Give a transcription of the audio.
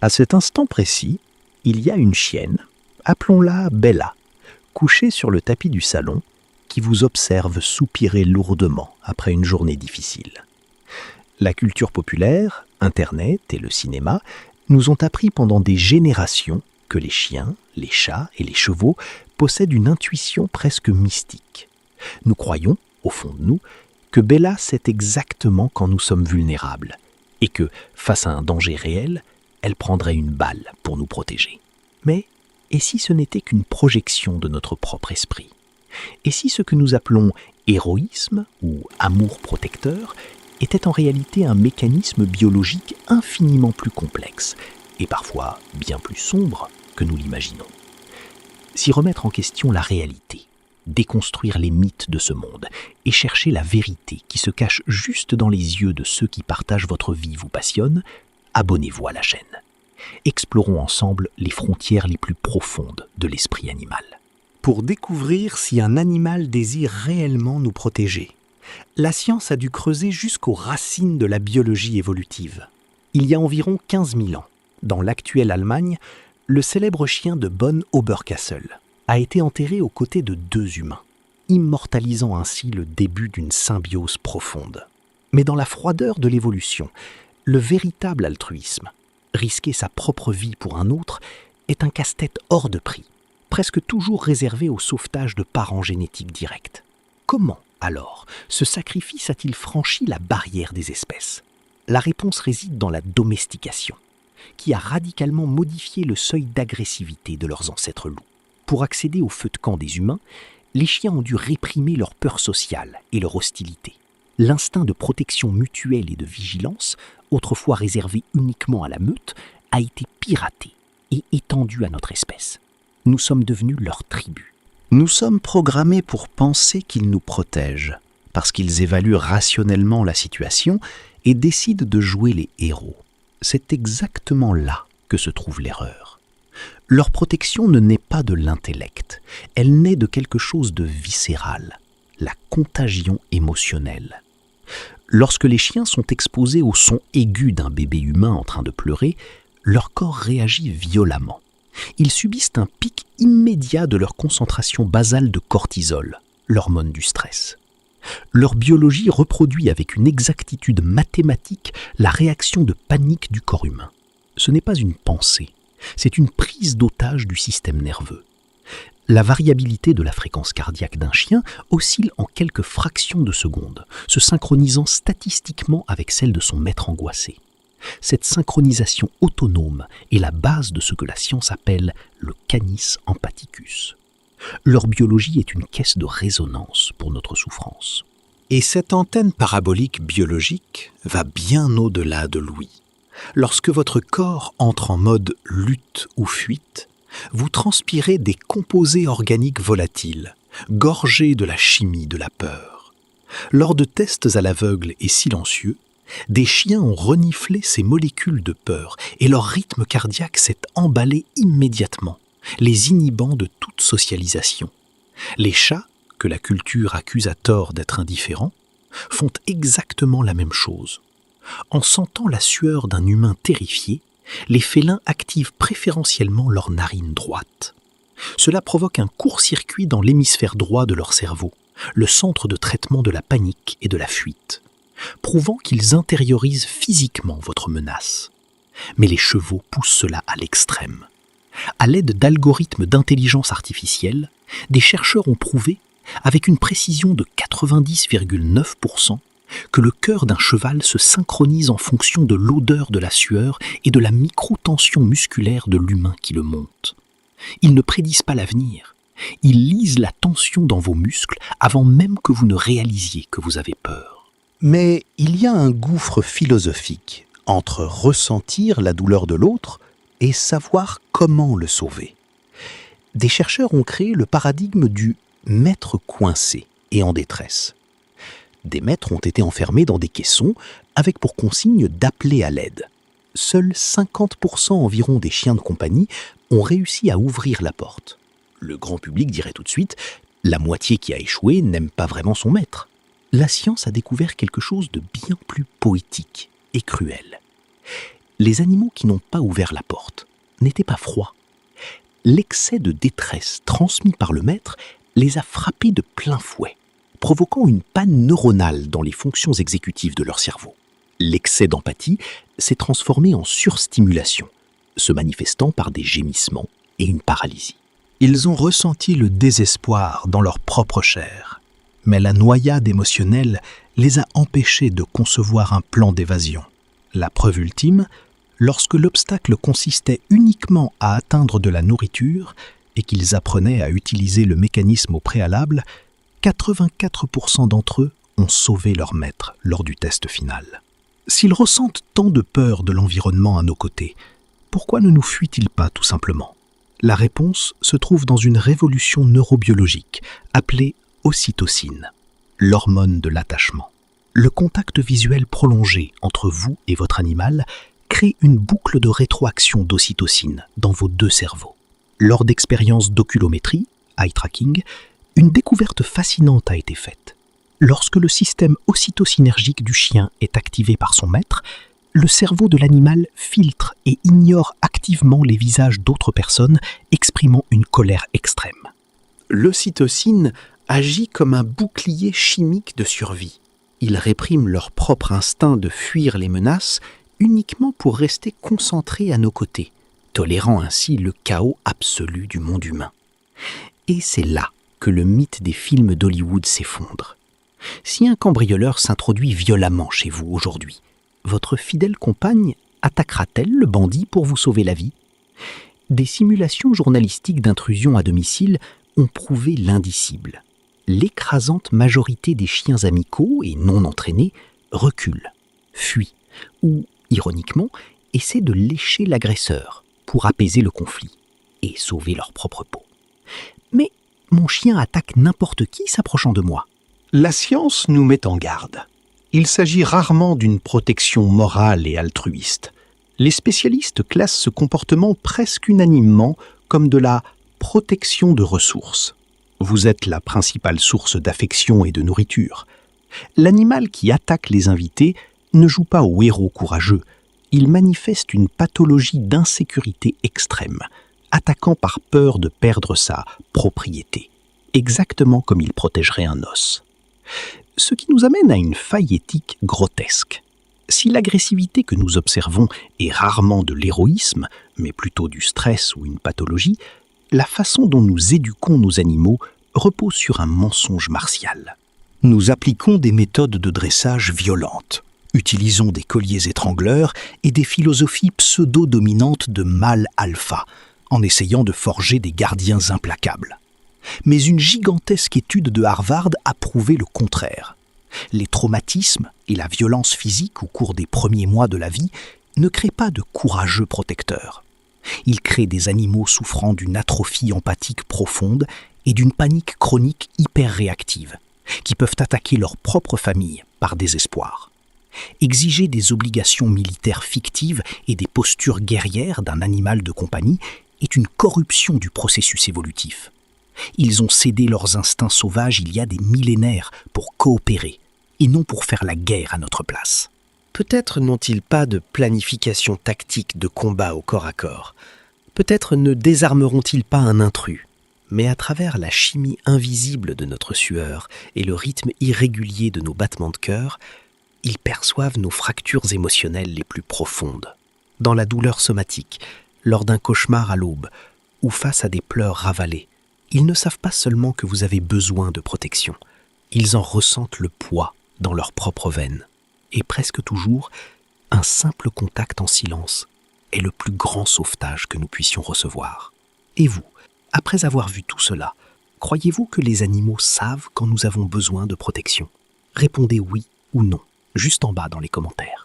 À cet instant précis, il y a une chienne, appelons-la Bella, couchée sur le tapis du salon, qui vous observe soupirer lourdement après une journée difficile. La culture populaire, Internet et le cinéma nous ont appris pendant des générations que les chiens, les chats et les chevaux possèdent une intuition presque mystique. Nous croyons, au fond de nous, que Bella sait exactement quand nous sommes vulnérables et que, face à un danger réel, elle prendrait une balle pour nous protéger. Mais, et si ce n'était qu'une projection de notre propre esprit ? Et si ce que nous appelons héroïsme ou amour protecteur était en réalité un mécanisme biologique infiniment plus complexe et parfois bien plus sombre que nous l'imaginons ? Si remettre en question la réalité, déconstruire les mythes de ce monde et chercher la vérité qui se cache juste dans les yeux de ceux qui partagent votre vie vous passionne, abonnez-vous à la chaîne. Explorons ensemble les frontières les plus profondes de l'esprit animal. Pour découvrir si un animal désire réellement nous protéger, la science a dû creuser jusqu'aux racines de la biologie évolutive. Il y a environ 15 000 ans, dans l'actuelle Allemagne, le célèbre chien de Bonn Oberkassel a été enterré aux côtés de 2 humains, immortalisant ainsi le début d'une symbiose profonde. Mais dans la froideur de l'évolution, le véritable altruisme, risquer sa propre vie pour un autre, est un casse-tête hors de prix, presque toujours réservé au sauvetage de parents génétiques directs. Comment, alors, ce sacrifice a-t-il franchi la barrière des espèces ? La réponse réside dans la domestication, qui a radicalement modifié le seuil d'agressivité de leurs ancêtres loups. Pour accéder au feu de camp des humains, les chiens ont dû réprimer leur peur sociale et leur hostilité. L'instinct de protection mutuelle et de vigilance, autrefois réservé uniquement à la meute, a été piraté et étendu à notre espèce. Nous sommes devenus leur tribu. Nous sommes programmés pour penser qu'ils nous protègent, parce qu'ils évaluent rationnellement la situation et décident de jouer les héros. C'est exactement là que se trouve l'erreur. Leur protection ne naît pas de l'intellect, elle naît de quelque chose de viscéral, la contagion émotionnelle. Lorsque les chiens sont exposés au son aigu d'un bébé humain en train de pleurer, leur corps réagit violemment. Ils subissent un pic immédiat de leur concentration basale de cortisol, l'hormone du stress. Leur biologie reproduit avec une exactitude mathématique la réaction de panique du corps humain. Ce n'est pas une pensée, c'est une prise d'otage du système nerveux. La variabilité de la fréquence cardiaque d'un chien oscille en quelques fractions de seconde, se synchronisant statistiquement avec celle de son maître angoissé. Cette synchronisation autonome est la base de ce que la science appelle le canis empathicus. Leur biologie est une caisse de résonance pour notre souffrance. Et cette antenne parabolique biologique va bien au-delà de l'ouïe. Lorsque votre corps entre en mode lutte ou fuite, vous transpirez des composés organiques volatiles, gorgés de la chimie de la peur. Lors de tests à l'aveugle et silencieux, des chiens ont reniflé ces molécules de peur et leur rythme cardiaque s'est emballé immédiatement, les inhibant de toute socialisation. Les chats, que la culture accuse à tort d'être indifférents, font exactement la même chose. En sentant la sueur d'un humain terrifié, les félins activent préférentiellement leur narine droite. Cela provoque un court-circuit dans l'hémisphère droit de leur cerveau, le centre de traitement de la panique et de la fuite, prouvant qu'ils intériorisent physiquement votre menace. Mais les chevaux poussent cela à l'extrême. À l'aide d'algorithmes d'intelligence artificielle, des chercheurs ont prouvé, avec une précision de 90,9%, que le cœur d'un cheval se synchronise en fonction de l'odeur de la sueur et de la microtension musculaire de l'humain qui le monte. Ils ne prédisent pas l'avenir. Ils lisent la tension dans vos muscles avant même que vous ne réalisiez que vous avez peur. Mais il y a un gouffre philosophique entre ressentir la douleur de l'autre et savoir comment le sauver. Des chercheurs ont créé le paradigme du maître coincé et en détresse. Des maîtres ont été enfermés dans des caissons avec pour consigne d'appeler à l'aide. Seuls 50% environ des chiens de compagnie ont réussi à ouvrir la porte. Le grand public dirait tout de suite « la moitié qui a échoué n'aime pas vraiment son maître ». La science a découvert quelque chose de bien plus poétique et cruel. Les animaux qui n'ont pas ouvert la porte n'étaient pas froids. L'excès de détresse transmis par le maître les a frappés de plein fouet, provoquant une panne neuronale dans les fonctions exécutives de leur cerveau. L'excès d'empathie s'est transformé en surstimulation, se manifestant par des gémissements et une paralysie. Ils ont ressenti le désespoir dans leur propre chair, mais la noyade émotionnelle les a empêchés de concevoir un plan d'évasion. La preuve ultime, lorsque l'obstacle consistait uniquement à atteindre de la nourriture et qu'ils apprenaient à utiliser le mécanisme au préalable, 84% d'entre eux ont sauvé leur maître lors du test final. S'ils ressentent tant de peur de l'environnement à nos côtés, pourquoi ne nous fuient-ils pas tout simplement ? La réponse se trouve dans une révolution neurobiologique appelée ocytocine, l'hormone de l'attachement. Le contact visuel prolongé entre vous et votre animal crée une boucle de rétroaction d'ocytocine dans vos deux cerveaux. Lors d'expériences d'oculométrie, eye tracking, une découverte fascinante a été faite. Lorsque le système ocytocinergique du chien est activé par son maître, le cerveau de l'animal filtre et ignore activement les visages d'autres personnes exprimant une colère extrême. L'ocytocine agit comme un bouclier chimique de survie. Ils répriment leur propre instinct de fuir les menaces uniquement pour rester concentrés à nos côtés, tolérant ainsi le chaos absolu du monde humain. Et c'est là que le mythe des films d'Hollywood s'effondre. Si un cambrioleur s'introduit violemment chez vous aujourd'hui, votre fidèle compagne attaquera-t-elle le bandit pour vous sauver la vie ? Des simulations journalistiques d'intrusion à domicile ont prouvé l'indicible. L'écrasante majorité des chiens amicaux et non entraînés reculent, fuient ou, ironiquement, essaient de lécher l'agresseur pour apaiser le conflit et sauver leur propre peau. Mais mon chien attaque n'importe qui s'approchant de moi. La science nous met en garde. Il s'agit rarement d'une protection morale et altruiste. Les spécialistes classent ce comportement presque unanimement comme de la protection de ressources. Vous êtes la principale source d'affection et de nourriture. L'animal qui attaque les invités ne joue pas au héros courageux. Il manifeste une pathologie d'insécurité extrême, attaquant par peur de perdre sa propriété, exactement comme il protégerait un os. Ce qui nous amène à une faille éthique grotesque. Si l'agressivité que nous observons est rarement de l'héroïsme, mais plutôt du stress ou une pathologie, la façon dont nous éduquons nos animaux repose sur un mensonge martial. Nous appliquons des méthodes de dressage violentes, utilisons des colliers étrangleurs et des philosophies pseudo-dominantes de mâle alpha, en essayant de forger des gardiens implacables. Mais une gigantesque étude de Harvard a prouvé le contraire. Les traumatismes et la violence physique au cours des premiers mois de la vie ne créent pas de courageux protecteurs. Ils créent des animaux souffrant d'une atrophie empathique profonde et d'une panique chronique hyper réactive, qui peuvent attaquer leur propre famille par désespoir. Exiger des obligations militaires fictives et des postures guerrières d'un animal de compagnie est une corruption du processus évolutif. Ils ont cédé leurs instincts sauvages il y a des millénaires pour coopérer et non pour faire la guerre à notre place. Peut-être n'ont-ils pas de planification tactique de combat au corps à corps. Peut-être ne désarmeront-ils pas un intrus. Mais à travers la chimie invisible de notre sueur et le rythme irrégulier de nos battements de cœur, ils perçoivent nos fractures émotionnelles les plus profondes. Dans la douleur somatique, lors d'un cauchemar à l'aube ou face à des pleurs ravalés, ils ne savent pas seulement que vous avez besoin de protection, ils en ressentent le poids dans leurs propres veines. Et presque toujours, un simple contact en silence est le plus grand sauvetage que nous puissions recevoir. Et vous, après avoir vu tout cela, croyez-vous que les animaux savent quand nous avons besoin de protection ? Répondez oui ou non, juste en bas dans les commentaires.